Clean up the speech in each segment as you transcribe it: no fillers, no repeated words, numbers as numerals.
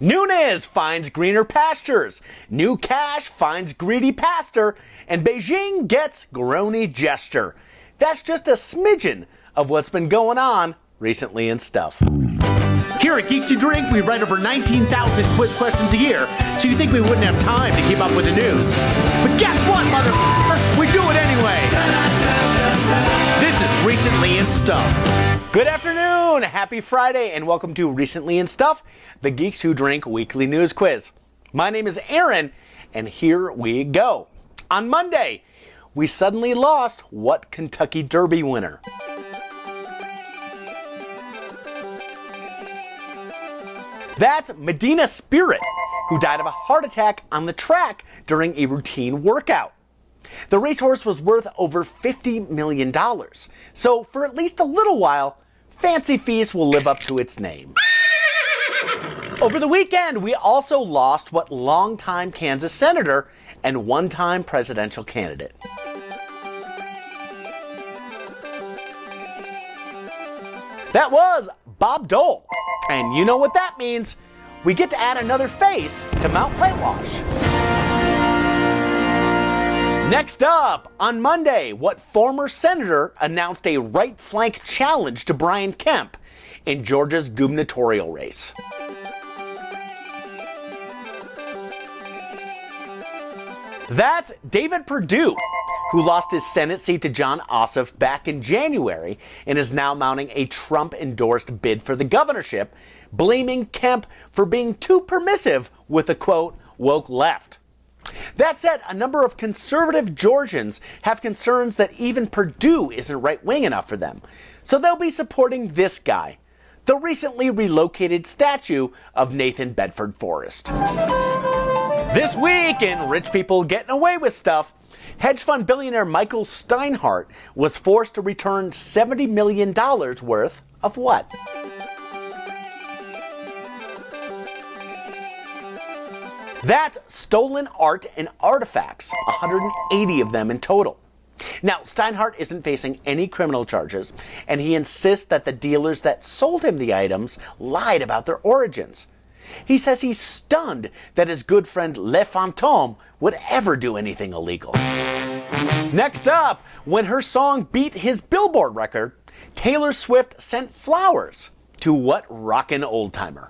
Nunes finds greener pastures, new cash finds greedy pastor, and Beijing gets groany gesture. That's just a smidgen of what's been going on recently in stuff. Here at Geeks You Drink, we write over 19,000 quiz questions a year, so you think we wouldn't have time to keep up with the news. But guess what, motherfucker? We do it anyway. This is Recently in Stuff. Good afternoon, happy Friday, and welcome to Recently in Stuff, the Geeks Who Drink weekly news quiz. My name is Aaron, and here we go. On Monday, we suddenly lost what Kentucky Derby winner? That's Medina Spirit, who died of a heart attack on the track during a routine workout. The racehorse was worth over $50 million, so for at least a little while, Fancy Feast will live up to its name. Over the weekend, we also lost what longtime Kansas senator and one-time presidential candidate. That was Bob Dole. And you know what that means. We get to add another face to Mount Whitewash. Next up, on Monday, what former senator announced a right flank challenge to Brian Kemp in Georgia's gubernatorial race? That's David Perdue, who lost his Senate seat to John Ossoff back in January and is now mounting a Trump-endorsed bid for the governorship, blaming Kemp for being too permissive with the, quote, woke left. That said, a number of conservative Georgians have concerns that even Perdue isn't right-wing enough for them, so they'll be supporting this guy, the recently relocated statue of Nathan Bedford Forrest. This week in Rich People Getting Away with Stuff, hedge fund billionaire Michael Steinhardt was forced to return $70 million worth of what? That's stolen art and artifacts, 180 of them in total. Now, Steinhardt isn't facing any criminal charges, and he insists that the dealers that sold him the items lied about their origins. He says he's stunned that his good friend Le Fantôme would ever do anything illegal. Next up, when her song beat his Billboard record, Taylor Swift sent flowers to what rockin' old-timer?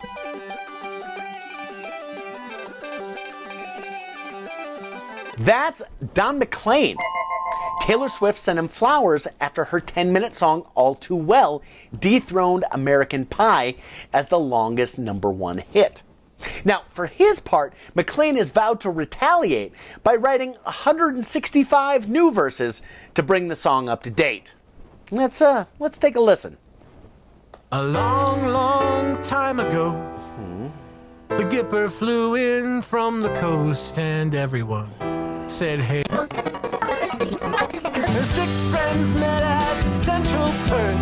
That's Don McLean. Taylor Swift sent him flowers after her 10-minute song All Too Well dethroned American Pie as the longest #1 hit. Now, for his part, McLean has vowed to retaliate by writing 165 new verses to bring the song up to date. Let's take a listen. A long, long time ago, the Gipper flew in from the coast and everyone said hey. The 6 friends met at Central Perk.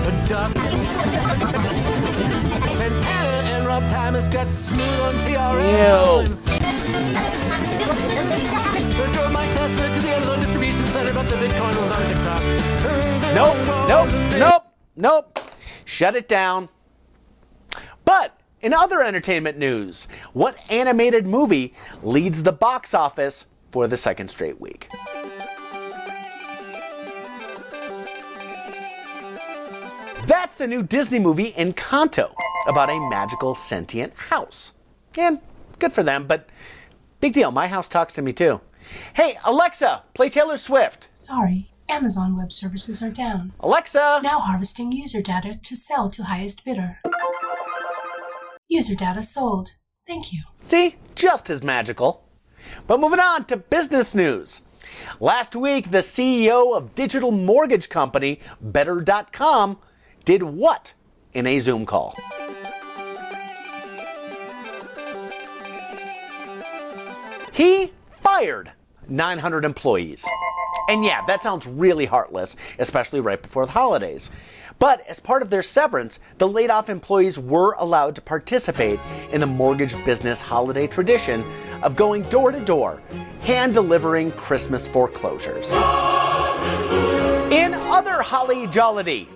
A duck, Santana and Rob Thomas got smooth on TRL. They drove Mike Tesla to the Amazon distribution center, but the Bitcoin was on TikTok. Nope. Shut it down. But in other entertainment news, what animated movie leads the box office for the second straight week? That's the new Disney movie Encanto, about a magical sentient house. And good for them, but big deal, my house talks to me too. Hey, Alexa, play Taylor Swift. Sorry, Amazon Web Services are down. Alexa! Now harvesting user data to sell to highest bidder. User data sold. Thank you. See? Just as magical. But moving on to business news. Last week, the CEO of digital mortgage company Better.com did what in a Zoom call? He fired 900 employees. And yeah, that sounds really heartless, especially right before the holidays. But as part of their severance, the laid-off employees were allowed to participate in the mortgage business holiday tradition of going door to door, hand-delivering Christmas foreclosures. In other holly jollity,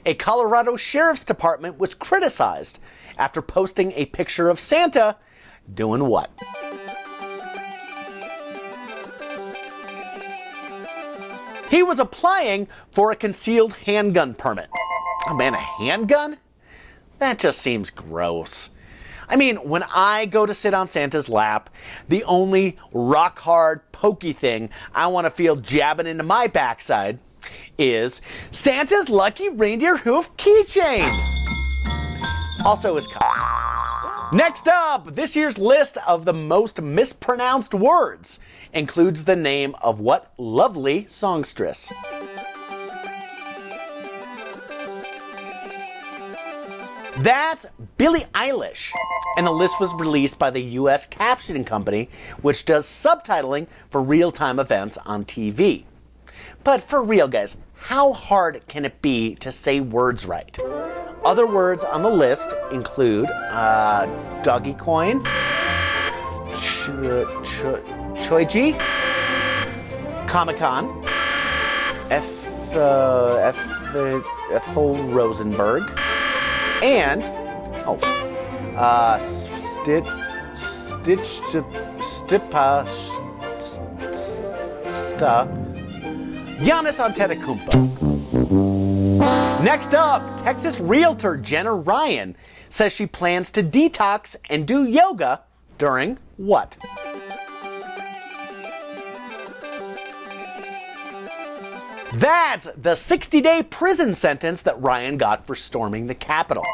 a Colorado Sheriff's Department was criticized after posting a picture of Santa doing what? He was applying for a concealed handgun permit. Oh man, a handgun? That just seems gross. I mean, when I go to sit on Santa's lap, the only rock-hard, pokey thing I want to feel jabbing into my backside is Santa's lucky reindeer hoof keychain. Also his cock. Next up, this year's list of the most mispronounced words includes the name of what lovely songstress? That's Billie Eilish, and the list was released by the U.S. Captioning Company, which does subtitling for real-time events on TV. But for real, guys, how hard can it be to say words right? Other words on the list include doggy coin, choiji, Comic-Con, Ethel Rosenberg, and Giannis Antetokounmpo. Next up, Texas realtor Jenna Ryan says she plans to detox and do yoga during what? That's the 60-day prison sentence that Ryan got for storming the Capitol.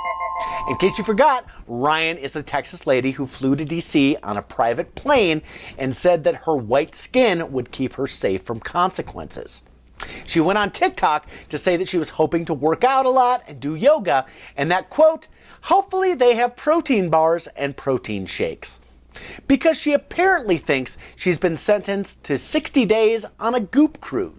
In case you forgot, Ryan is the Texas lady who flew to D.C. on a private plane and said that her white skin would keep her safe from consequences. She went on TikTok to say that she was hoping to work out a lot and do yoga, and that, quote, hopefully they have protein bars and protein shakes. Because she apparently thinks she's been sentenced to 60 days on a goop cruise.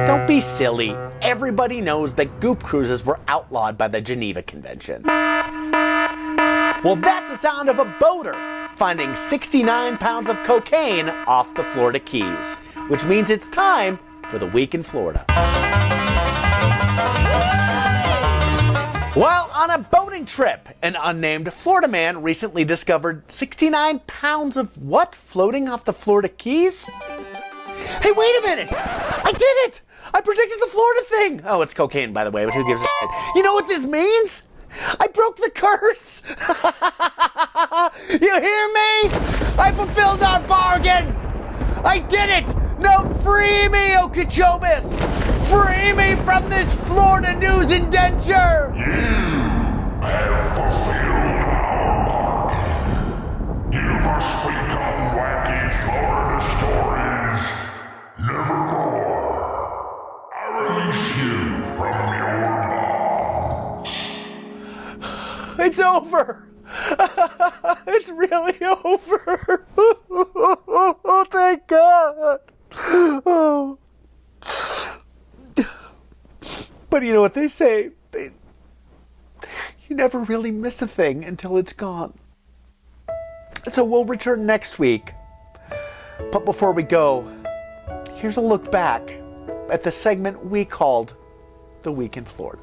Don't be silly. Everybody knows that goop cruises were outlawed by the Geneva Convention. Well, that's the sound of a boater finding 69 pounds of cocaine off the Florida Keys, which means it's time for the Week in Florida. While on a boating trip, an unnamed Florida man recently discovered 69 pounds of what floating off the Florida Keys? Hey, wait a minute! I did it! I predicted the Florida thing! Oh, it's cocaine, by the way, but who gives a shit? You know what this means? I broke the curse! You hear me? I fulfilled our bargain! I did it! Now free me, Okeechobee! Free me from this Florida news indenture! You have fulfilled our bargain. You must become wacky Florida stories. Nevermore. I release you from your bonds. It's over! It's really over! Oh, thank God! Oh. But you know what they say? You never really miss a thing until it's gone. So we'll return next week. But before we go, here's a look back at the segment we called The Week in Florida.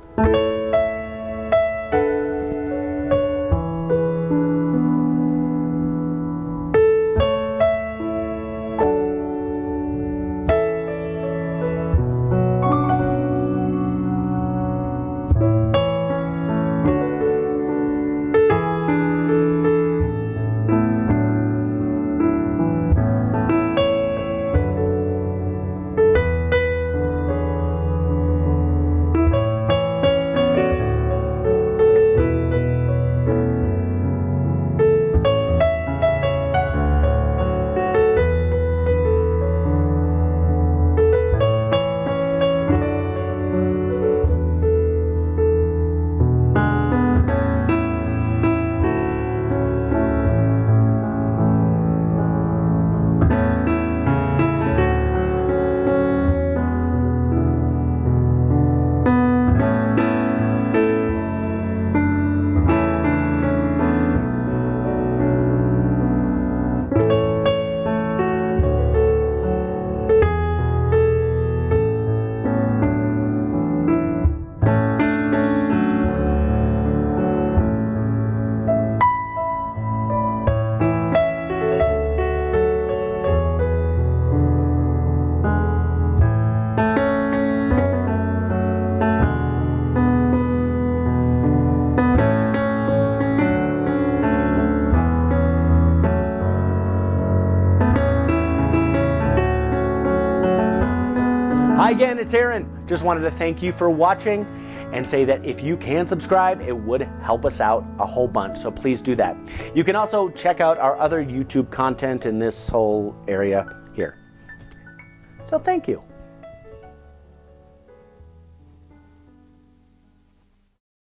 Hi again, it's Aaron. Just wanted to thank you for watching and say that if you can subscribe, it would help us out a whole bunch, so please do that. You can also check out our other YouTube content in this whole area here. So thank you.